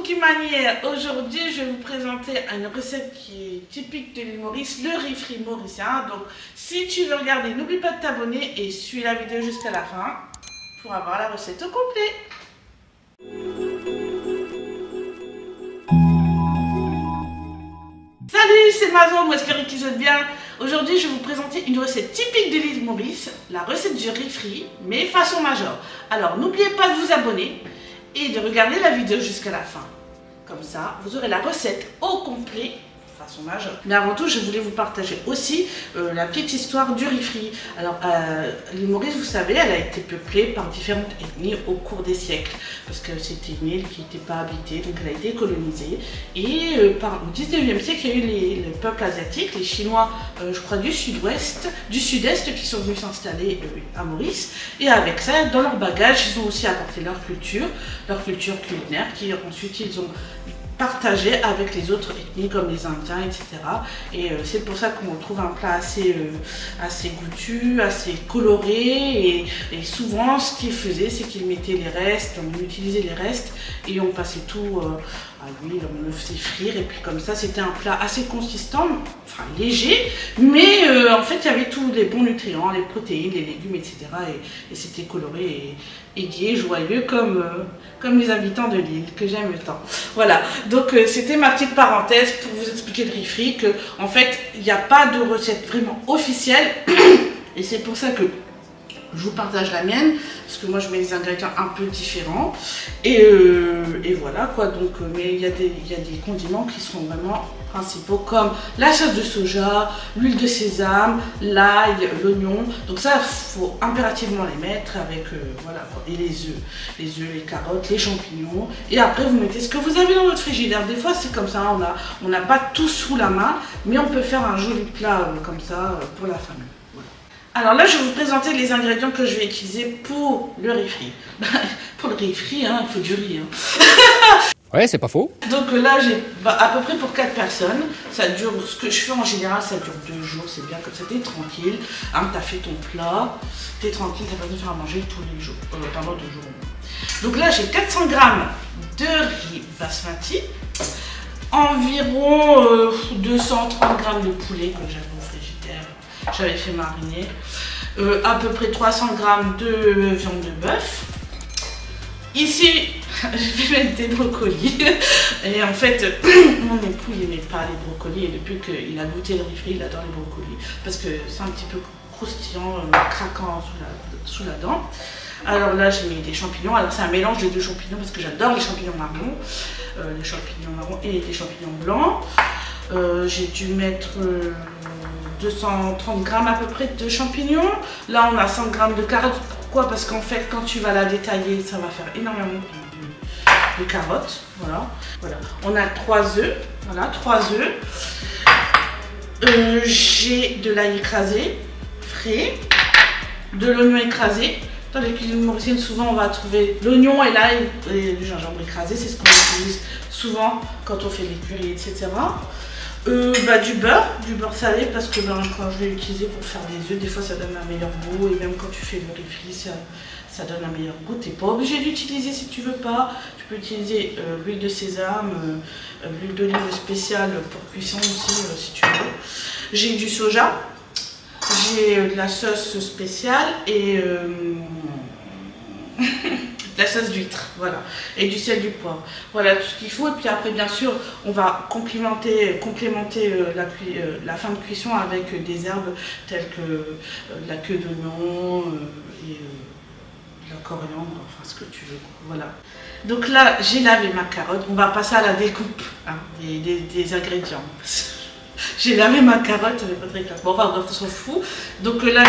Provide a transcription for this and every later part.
Cookie Manière. Aujourd'hui, je vais vous présenter une recette qui est typique de l'île Maurice, le riz frit mauricien. Donc, si tu veux regarder, n'oublie pas de t'abonner et suis la vidéo jusqu'à la fin pour avoir la recette au complet. Salut, c'est Mazo, moi j'espère qu'ils vont bien. Aujourd'hui, je vais vous présenter une recette typique de l'île Maurice, la recette du riz frit, mais façon major. Alors, n'oubliez pas de vous abonner et de regarder la vidéo jusqu'à la fin. Comme ça, vous aurez la recette au complet, façon majeure. Mais avant tout, je voulais vous partager aussi la petite histoire du riz frit. Alors, l'île Maurice, vous savez, elle a été peuplée par différentes ethnies au cours des siècles. Parce que c'était une île qui n'était pas habitée, donc elle a été colonisée. Et au 19e siècle, il y a eu les peuples asiatiques, les Chinois, je crois, du sud-ouest, du sud-est, qui sont venus s'installer à Maurice. Et avec ça, dans leur bagage, ils ont aussi apporté leur culture culinaire, qui ensuite ils ont partagé avec les autres ethnies comme les Indiens, etc. Et c'est pour ça qu'on trouve un plat assez goûtu, assez coloré. Et souvent, ce qu'ils faisaient, c'est qu'ils mettaient les restes, on utilisait les restes et on passait tout à l'huile, on le faisait frire. Et puis comme ça, c'était un plat assez consistant, enfin léger, mais en fait, il y avait tous les bons nutriments, les protéines, les légumes, etc. Et c'était coloré et gai, joyeux comme les habitants de l'île, que j'aime tant. Voilà, donc c'était ma petite parenthèse pour vous expliquer le riz frit, que en fait, il n'y a pas de recette vraiment officielle, et c'est pour ça que je vous partage la mienne, parce que moi je mets des ingrédients un peu différents, et voilà quoi. Donc, mais il y a des condiments qui sont vraiment principaux, comme la sauce de soja, l'huile de sésame, l'ail, l'oignon. Donc ça, il faut impérativement les mettre avec, voilà quoi. Et les œufs, les carottes, les champignons. Et après, vous mettez ce que vous avez dans votre frigidaire. Des fois, c'est comme ça, on n'a pas tout sous la main, mais on peut faire un joli plat comme ça pour la famille. Alors là, je vais vous présenter les ingrédients que je vais utiliser pour le riz frit. Pour le riz frit, hein, il faut du riz. Hein. Ouais, c'est pas faux. Donc là, j'ai à peu près pour 4 personnes. Ça dure, ce que je fais en général, ça dure 2 jours. C'est bien comme ça, t'es tranquille. Hein, t'as fait ton plat, t'es tranquille, t'as pas besoin de faire à manger tous les jours. Pendant 2 jours. Donc là, j'ai 400 g de riz basmati. Environ 230 g de poulet que j'avais au frigidaire. J'avais fait mariner. À peu près 300 g de viande de bœuf. Ici, je vais mettre des brocolis. Et en fait, mon époux, il n'aimait pas les brocolis. Et depuis qu'il a goûté le riz frit, il adore les brocolis. Parce que c'est un petit peu croustillant, craquant sous la dent. Alors là, j'ai mis des champignons. Alors c'est un mélange des deux champignons parce que j'adore les champignons marrons. Les champignons marrons et les champignons blancs. J'ai dû mettre 230 g à peu près de champignons. Là, on a 100 g de carottes. Pourquoi? Parce qu'en fait, quand tu vas la détailler, ça va faire énormément de carottes. Voilà. On a 3 œufs. Voilà, 3 œufs. J'ai de l'ail écrasé, frais, de l'oignon écrasé. Dans les cuisines mauriciennes, souvent, on va trouver l'oignon et l'ail et le gingembre écrasé. C'est ce qu'on utilise souvent quand on fait des currys, etc. Du beurre salé, parce que quand je l'ai utilisé pour faire des œufs, des fois ça donne un meilleur goût, et même quand tu fais le riz frit, ça donne un meilleur goût. Tu n'es pas obligé d'utiliser si tu veux pas. Tu peux utiliser l'huile de sésame, l'huile d'olive spéciale pour cuisson aussi si tu veux. J'ai du soja, j'ai de la sauce spéciale et la sauce d'huître, voilà, et du sel, du poivre. Voilà tout ce qu'il faut. Et puis après, bien sûr, on va complémenter la fin de cuisson avec des herbes telles que la queue d'oignon et la coriandre, enfin ce que tu veux. Voilà. Donc là, j'ai lavé ma carotte. On va passer à la découpe hein, des ingrédients. J'ai lavé ma carotte, elle n'est pas très classe. Bon, enfin, bref, on s'en fout. Donc là,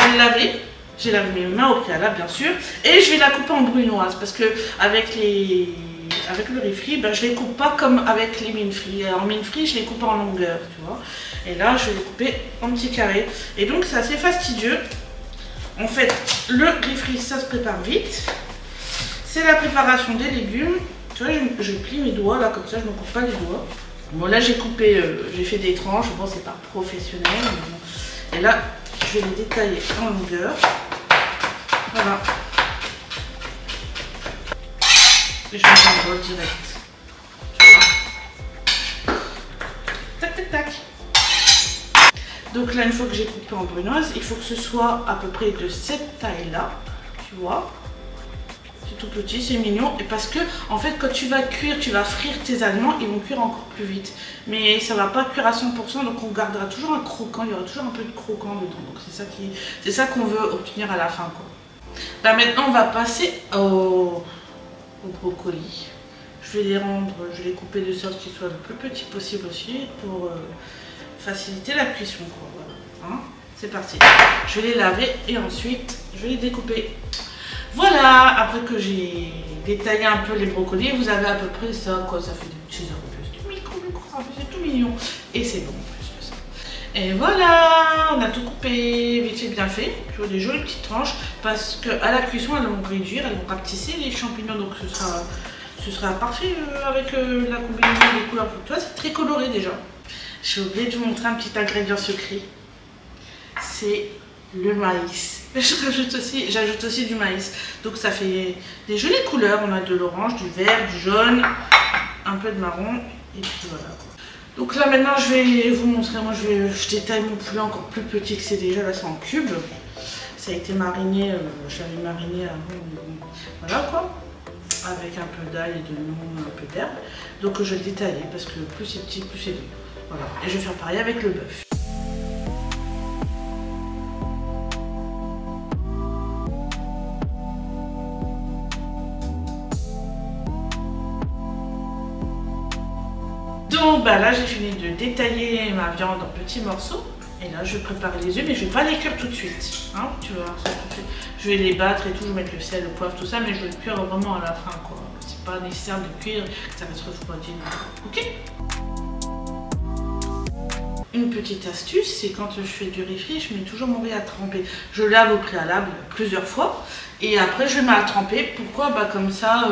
j'ai lavé mes mains au préalable, bien sûr. Et je vais la couper en brunoise. Parce que avec le riz frit, je ne les coupe pas comme avec les mines frites. En mine frite, je les coupe en longueur, tu vois. Et là, je vais les couper en petits carrés. Et donc, c'est assez fastidieux. En fait, le riz frit, ça se prépare vite. C'est la préparation des légumes. Tu vois, je plie mes doigts, là, comme ça, je ne me coupe pas les doigts. Bon, là, j'ai coupé, j'ai fait des tranches. Bon, c'est pas professionnel. Et là, je vais les détailler en longueur. Voilà. Et je mets dans le bol direct. tac. Donc là, une fois que j'ai coupé en brunoise, il faut que ce soit à peu près de cette taille-là, tu vois. C'est tout petit, c'est mignon. Et parce que, en fait, quand tu vas cuire, tu vas frire tes aliments, ils vont cuire encore plus vite. Mais ça va pas cuire à 100%, donc on gardera toujours un croquant, il y aura toujours un peu de croquant dedans. Donc c'est ça qu'on veut obtenir à la fin, quoi. Là, maintenant, on va passer au brocoli. Je vais les couper de sorte qu'ils soient le plus petit possible aussi pour faciliter la cuisson, quoi. Voilà. Hein, c'est parti. Je vais les laver et ensuite je vais les découper. Voilà, après que j'ai détaillé un peu les brocolis, vous avez à peu près ça, quoi. Ça fait des petits arbustes, c'est tout mignon et c'est bon en plus de ça. Et voilà, on a tout coupé, vite fait bien fait. Je vois des jolies petites tranches parce que à la cuisson elles vont réduire, elles vont rapetisser les champignons, donc ce sera parfait avec la combinaison des couleurs. Toi, c'est très coloré déjà. J'ai oublié de vous montrer un petit ingrédient secret. C'est le maïs. J'ajoute aussi du maïs. Donc ça fait des jolies couleurs. On a de l'orange, du vert, du jaune, un peu de marron. Et puis voilà. Donc là maintenant je vais vous montrer. Moi je détaille mon poulet encore plus petit que c'est déjà. Là c'est en cube. Ça a été mariné. J'avais mariné avant. Voilà quoi. Avec un peu d'ail et de limon, un peu d'herbe. Donc je vais le détailler parce que plus c'est petit, plus c'est doux. Voilà. Et je vais faire pareil avec le bœuf. Donc bah là j'ai fini de détailler ma viande en petits morceaux. Et là je vais préparer les œufs, mais je vais pas les cuire tout de suite. Hein, tu vois, ça tout de suite. Je vais les battre et tout, je vais mettre le sel, le poivre, tout ça, mais je vais le cuire vraiment à la fin, quoi. C'est pas nécessaire de cuire, que ça va se refroidir. Ok. Une petite astuce, c'est quand je fais du riz frit, je mets toujours mon riz à tremper. Je lave au préalable plusieurs fois et après je le mets à tremper. Pourquoi? Bah comme ça,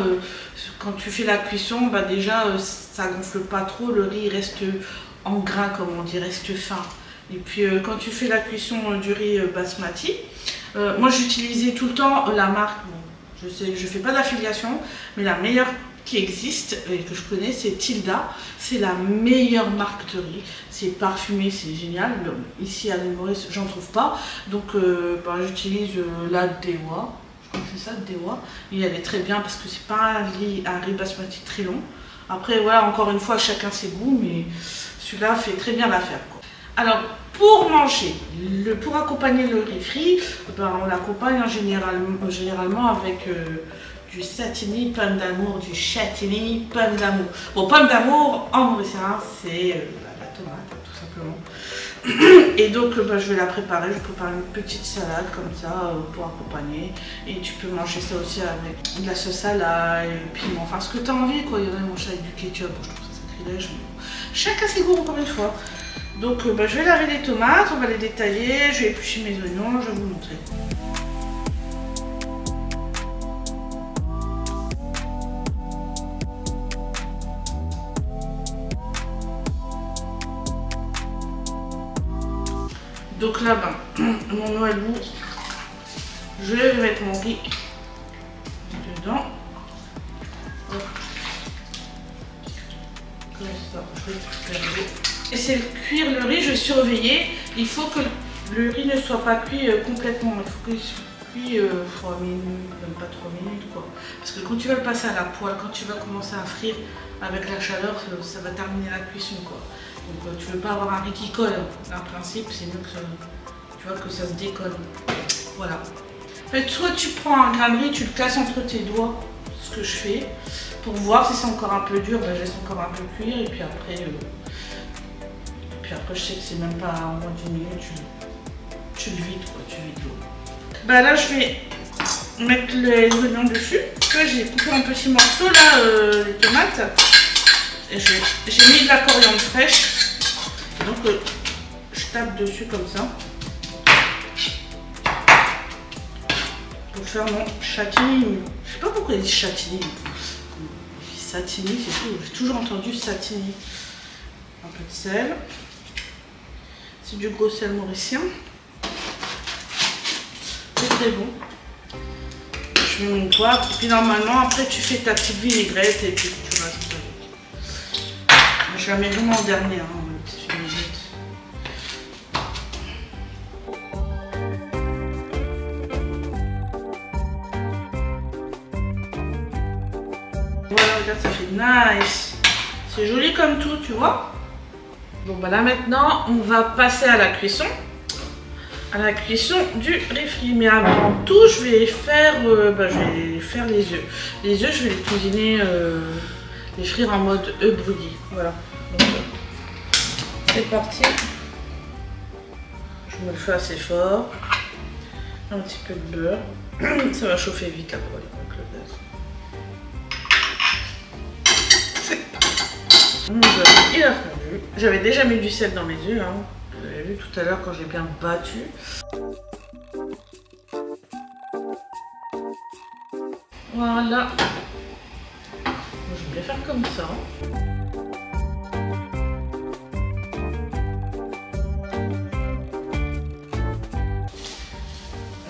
quand tu fais la cuisson, bah déjà ça gonfle pas trop, le riz reste en grain comme on dit, reste fin. Et puis quand tu fais la cuisson du riz basmati, moi j'utilisais tout le temps la marque, bon, je fais pas d'affiliation, mais la meilleure qui existe et que je connais, c'est Tilda. C'est la meilleure marque de riz. C'est parfumé, c'est génial. Ici à l'île Maurice, j'en trouve pas. Donc bah, j'utilise la Dewa. Je crois que c'est ça, Dewa. Et elle est très bien parce que c'est pas un riz basmati très long. Après, voilà, encore une fois, chacun ses goûts, mais celui-là fait très bien l'affaire. Alors, pour manger, pour accompagner le riz frit, ben, on l'accompagne généralement avec du satini, pomme d'amour, du chatini, pomme d'amour. Bon, pomme d'amour, en mauricien, c'est la tomate, tout simplement. Et donc, bah, je vais la préparer. Je prépare une petite salade comme ça pour accompagner. Et tu peux manger ça aussi avec de la sauce à l'ail, piment, enfin ce que tu as envie, quoi. Il y en a qui mangent avec du ketchup. Bon, je trouve ça sacrilège, mais bon. Chacun ses goûts, encore une fois. Donc, bah, je vais laver les tomates, on va les détailler. Je vais éplucher mes oignons, je vais vous montrer. Donc là, ben, mon noix lourd, je vais mettre mon riz dedans. Hop. Comme ça, je récupère l'eau. Essayer de cuire le riz, je vais surveiller. Il faut que le riz ne soit pas cuit complètement. Il faut qu'il soit cuit 3 minutes, même pas 3 minutes, quoi. Parce que quand tu vas le passer à la poêle, quand tu vas commencer à frire avec la chaleur, ça va terminer la cuisson, quoi. Donc tu veux pas avoir un riz qui colle. En principe, c'est mieux que ça, tu vois, que ça se décolle. Voilà. En fait, soit tu prends un grain de riz, tu le casses entre tes doigts, ce que je fais, pour voir si c'est encore un peu dur, ben, je laisse encore un peu cuire et puis après, je sais que c'est même pas en moins d'une minute, tu le vides, quoi, tu vides l'eau. Bah là, je vais mettre les oignons dessus. J'ai coupé en petits morceaux là, les tomates. J'ai mis de la coriandre fraîche, donc je tape dessus comme ça pour faire mon chatini. Je sais pas pourquoi il dit chatini, je dis satini, c'est tout. J'ai toujours entendu satini. Un peu de sel, c'est du gros sel mauricien, c'est très bon. Je mets mon poivre et puis normalement après tu fais ta petite vinaigrette et puis tu rajoutes. Je la mets vraiment en dernier, hein, Nice. C'est joli comme tout, tu vois. Bon bah là maintenant, on va passer à la cuisson. À la cuisson du riz frit. Mais avant tout, je vais faire les œufs. Les œufs, je vais les cuisiner, les frire en mode œuf brouillé. Voilà. Donc, c'est parti. Je mets le feu assez fort. Un petit peu de beurre. Ça va chauffer vite là pour aller avec le gaz. Mon beurre, il a fondu. J'avais déjà mis du sel dans mes œufs. Hein. Vous avez vu tout à l'heure quand j'ai bien battu. Voilà. Je voulais faire comme ça.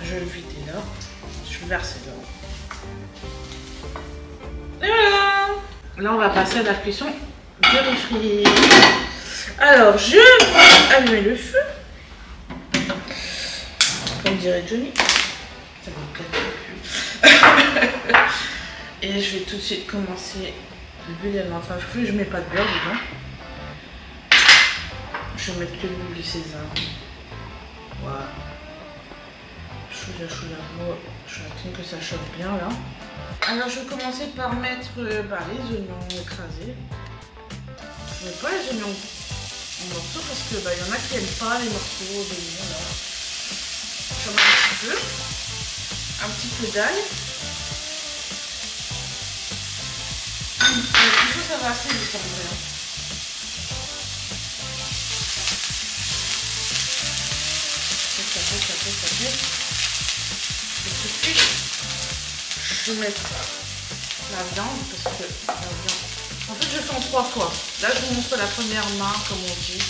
Je vais le vider là. Je vais verser là. Et voilà. Là, on va passer à la cuisson du riz frit. Alors, je vais allumer le feu. Comme dirait Johnny. Ça me plaît plus. Et je vais tout de suite commencer. L'huile, elle est en train de chauffer. Je mets pas de beurre dedans. Je vais mettre que l'huile du sésame. Voilà. Chouïa. Moi, je vais attendre que ça chauffe bien là. Alors, je vais commencer par mettre les oignons écrasés. Je ne mets pas les oignons en morceaux parce que y en a qui n'aiment pas les morceaux d'oignons là. Je mets un petit peu d'ail. Il faut ça va assez vite en vrai. Ça fait. Et tout de suite, je vais mettre la viande parce que la viande. En fait, je fais en 3 fois. Là, je vous montre la première main, comme on dit.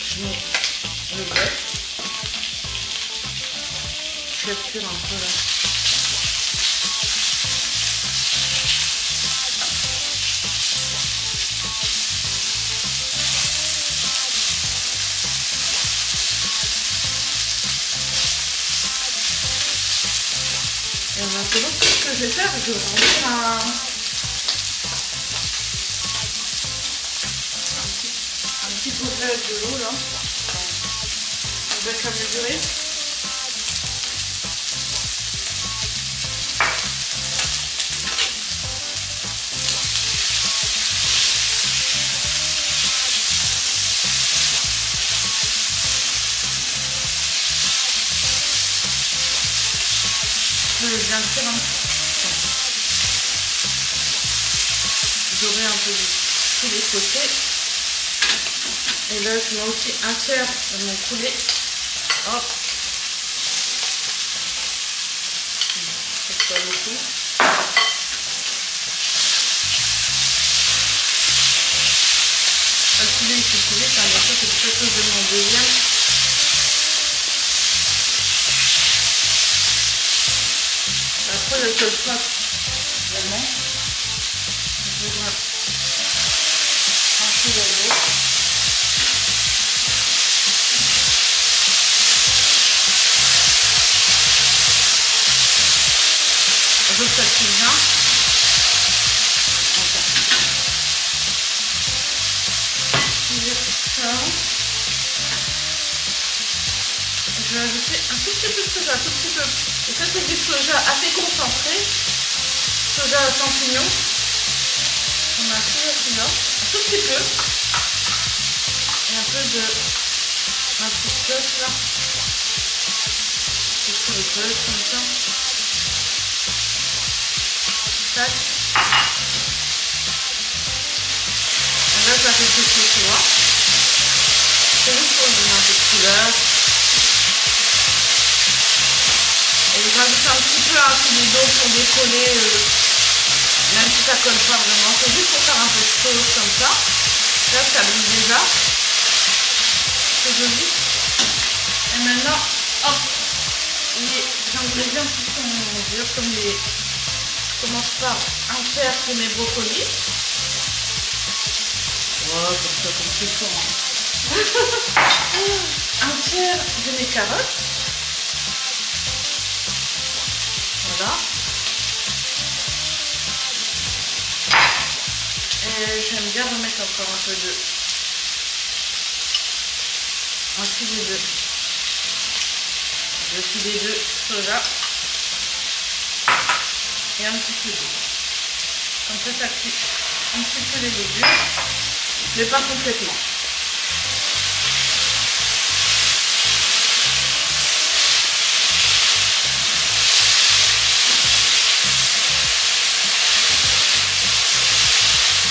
Je mets le bœuf. Je vais cuire un peu là. Et maintenant, ce que je vais faire, je vais rentrer un petit peu de l'eau là, avec la mesurer. Je viens de faire un dorer un peu de tous les côtés. Et là, je mets aussi un tiers de mon poulet. Hop. C'est pas beaucoup. Le poulet, il s'est coulé. Bien sûr, c'est quelque chose de mon deuxième. Après, le seul plat, vraiment, je voudrais un peu d'eau. Je veux que ça cuise bien. Ça. Je vais ajouter un tout petit peu de soja, tout petit peu. Et ça, c'est du soja assez concentré. Soja champignon. On a celui-là, un tout petit peu. Et un peu de ma petite sauce là. Je fais les bœufs comme ça. Tac. Et là, ça fait tout, tu vois. C'est juste pour donner un peu de couleur. Et je rajoute un petit peu un filet d'eau pour décoller, même si ça colle pas vraiment. C'est juste pour faire un peu de sauce comme ça. Là, ça brille déjà. C'est joli. Et maintenant, hop, les ingrédients qui sont durs, comme les... Je commence par un tiers pour mes brocolis. Wow, comme ça, comme c'est fort. Un tiers de mes carottes. Voilà. j'aime bien remettre encore un peu un filet de soja et un petit peu d'eau. Comme ça cuit un petit peu les légumes, mais pas complètement.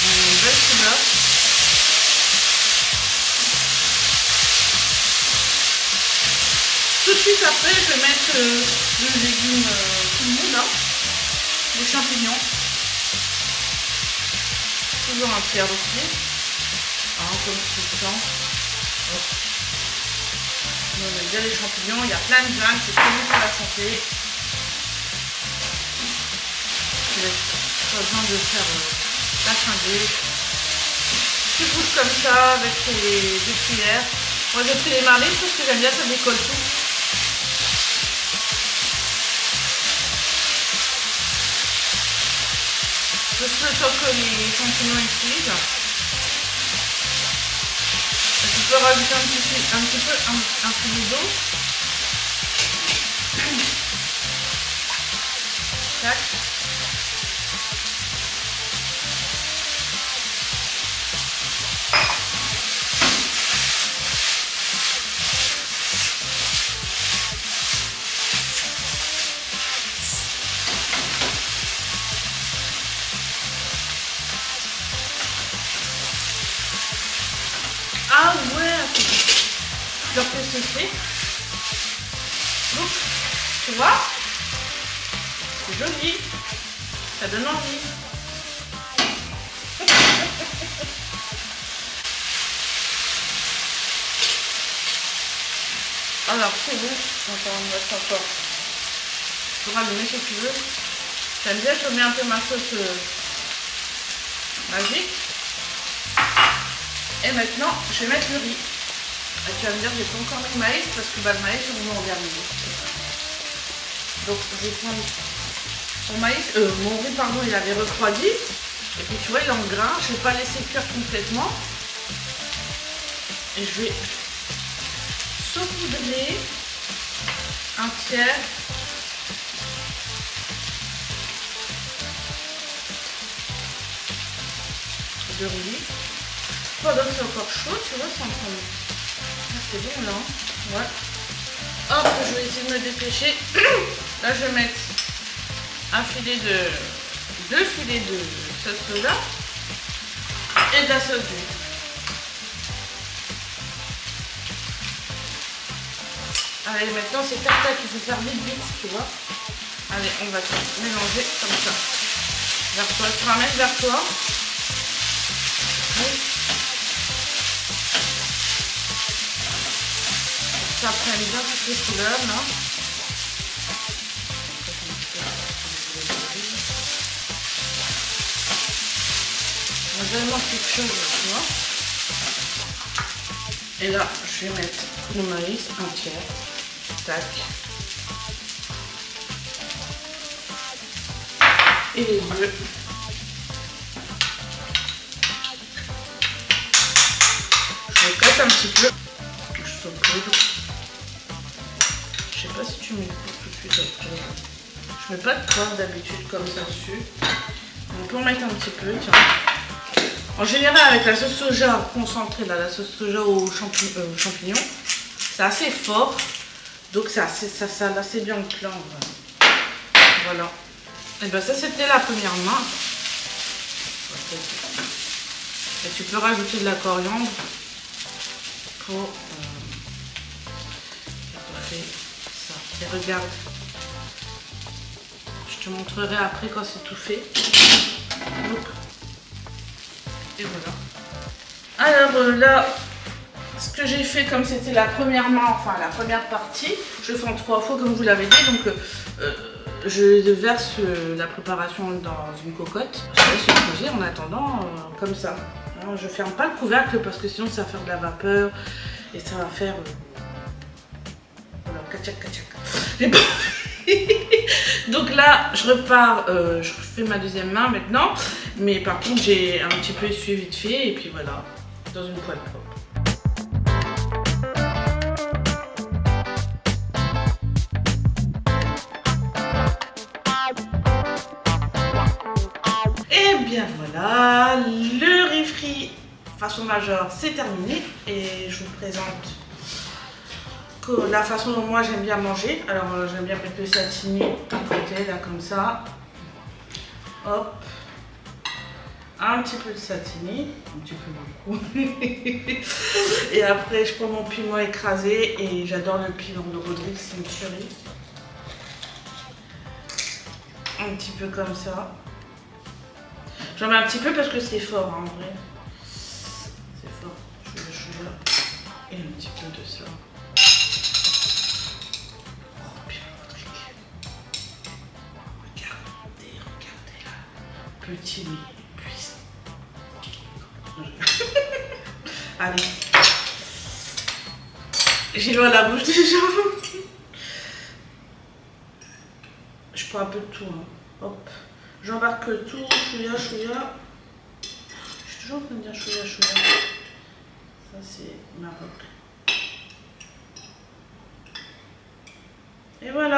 Une belle couleur. Tout de suite après, je vais mettre le légume tout mou là, les champignons. Toujours un tiers aussi, comme tout le temps. On aime bien les champignons, il y a plein de graines, c'est très bon pour la santé. Pas besoin de faire la fingée. Tu pousses comme ça avec tes 2 cuillères. Moi j'ai pris les marmites parce que j'aime bien, ça décolle tout. Juste le temps que les champignons ils cuisent. Tu peux rajouter un petit peu un filet d'eau. Tac. Ah ouais, je leur fais sécher. Donc, tu vois, c'est joli, ça donne envie. Alors, c'est bon, on va en mettre encore. Tu pourras allumer si tu veux. J'aime bien, je mets un peu ma sauce magique. Et maintenant, je vais mettre le riz. Et tu vas me dire, j'ai pas encore mis le maïs parce que le maïs, on va en dernier. Donc, je vais prendre mon maïs, mon riz, pardon, il avait refroidi. Et puis, tu vois, il est en grain. Je ne vais pas laisser cuire complètement. Et je vais saupoudrer un tiers de riz. Pendant que c'est encore chaud, tu vois, c'est en train de... C'est bon là, ouais. Hop, je vais essayer de me dépêcher. Là, je vais mettre deux filets de sauce soja et de la sauce d'huile. Allez, maintenant c'est tac-tac, il faut faire vite, tu vois. Allez, on va tout mélanger comme ça. Vers toi, tu ramènes vers toi. Oui. Ça prenne bien toutes les couleurs là. On va vraiment quelque chose, tu vois. Et là, je vais mettre le maïs un tiers. Tac. Et les œufs. Je les casse un petit peu. Je saupoudre. Je sais pas si tu mets tout de suite après. Je mets pas de poivre d'habitude comme ça dessus. On peut en mettre un petit peu, tiens. En général, avec la sauce soja concentrée, là, la sauce soja aux champignons, c'est assez fort. Donc ça sale assez bien le plat. Voilà. Et bien ça, c'était la première main. Et tu peux rajouter de la coriandre pour faire ça. Et regarde. Je te montrerai après quand c'est tout fait. Donc, et voilà. Alors là, ce que j'ai fait, comme c'était la première main, enfin la première partie, je le fais en 3 fois comme vous l'avez dit. Donc je verse la préparation dans une cocotte. Je laisse reposer en attendant comme ça. Alors, je ferme pas le couvercle parce que sinon ça va faire de la vapeur et ça va faire voilà, kachak kachak. Mais bon. Donc là je repars, je fais ma deuxième main maintenant Mais par contre, j'ai un petit peu essuyé vite fait et puis voilà, dans une poêle propre. Et bien voilà, le riz frit façon majeure c'est terminé et je vous présente la façon dont moi j'aime bien manger. Alors j'aime bien mettre le satini à côté là comme ça. Hop. Un petit peu de satini, un petit peu beaucoup. Et après je prends mon piment écrasé et j'adore le piment de Rodrigue, c'est une tuerie. Un petit peu comme ça. J'en mets un petit peu parce que c'est fort hein, en vrai. C'est fort. Chouïa. Et un petit peu de ça. Oh piment Rodrigue. Regardez là. Petit mais puissant. Allez. J'ai l'eau à la bouche déjà. Je prends un peu de tout. Hein. Hop. J'embarque tout. Chouïa. Je suis toujours en train de dire chouïa. Ça c'est Maroc. Et voilà.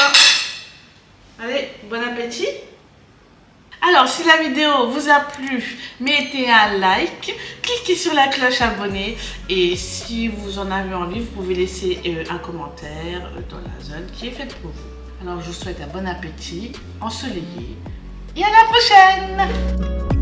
Allez, bon appétit. Alors, si la vidéo vous a plu, mettez un like, cliquez sur la cloche abonnée et si vous en avez envie, vous pouvez laisser un commentaire dans la zone qui est faite pour vous. Alors, je vous souhaite un bon appétit, ensoleillé et à la prochaine!